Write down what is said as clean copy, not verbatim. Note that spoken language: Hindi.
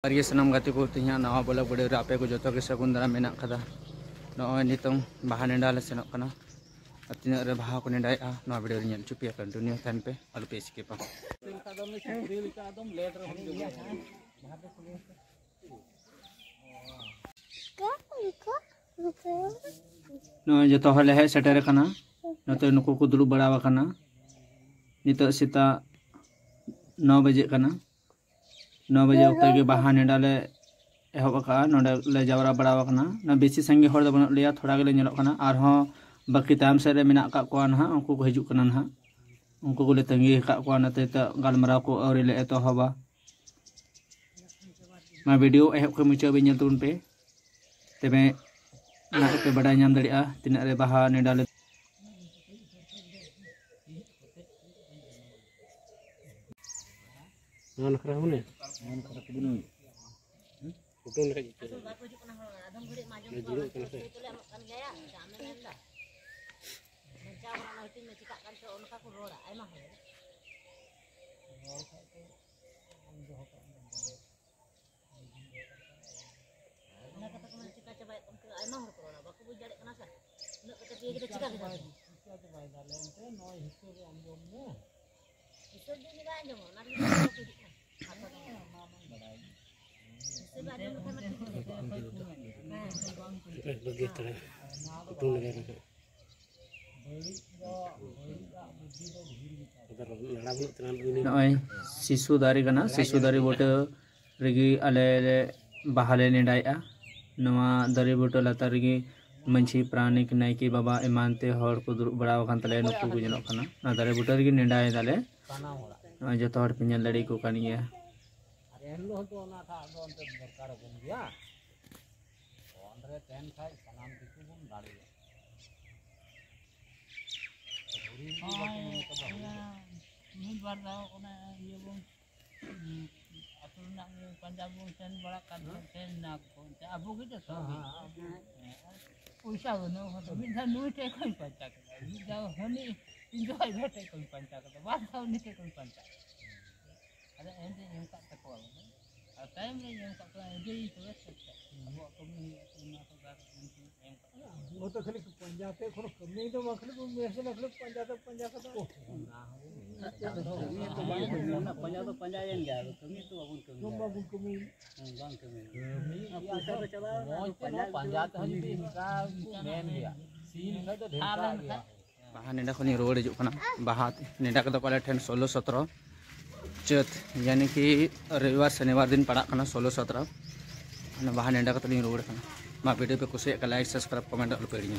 और ये सनम गाते को तीन नवा बोला बड़े आपे को जो के सगुन दारा मेना कदा नॉय नितों बाहा नेंडा ले सेनोक कना तीन रे बाहा को नेंडाया नवा वीडियो ᱧᱮᱞ चुपिया कंटिन्यू थान पे आलू पे स्किप नॉय जो तो हले है सेटर कना नते नुको को दुलु बड़ा कना नितो सीता 9 बजे कना 9 बजे उक्ता के बाहा नेंडा ले एहब का नोडे ले जावरा बड़ा कना ना बेसी संगे हर दबन लिया थोड़ा गेले नेलो कना आर हो बाकी ताम से रे मेना का को ना उनको को हिजु कना ना उनको को ले तंगी का को नते त गालमरा को और ले तो हवा मा वीडियो एहब के मुचा बे नेल तुन पे तबे ना पे बड़ा नाम दड़िया तिना रे बाहा नेंडा ले non kerah mana? Non kerah kebun. Betul mereka itu. नॉय शिशु दारी कना शिशु दारी बोटे रेगी अले बाहले नेडाया नवा दारी बोटे लता रेगी मंची प्राणिक नायकी बाबा इमानते हर को दुरुब बड़ा वखान तले नुकु गुजनो कना ना दारी बोटे रेगी नेडाय दाले जो तो हर पिंजल लड़ी को कानिया तो खाली पंजाते खरो कमी तो मखले मेसे मखले पंजाते पंजाते तो पंजा तो पंजायन गया कमी तो अबुन कमी बांग कमी पैसा तो चला पंजाते हजी का मेन गया सीन का तो ढेर गया बाहा नेंडा खनि रोड हिजु कना बाहा नेंडा कदा पाले ठेन 16 17 चैत यानी कि रविवार शनिवार दिन पड़ा कना 16 17 बाहा नेंडा कतलिंग रोड कना मा वीडियो पे कुछ लाइक सब्सक्राइब कमेंट आलू पेड़िया।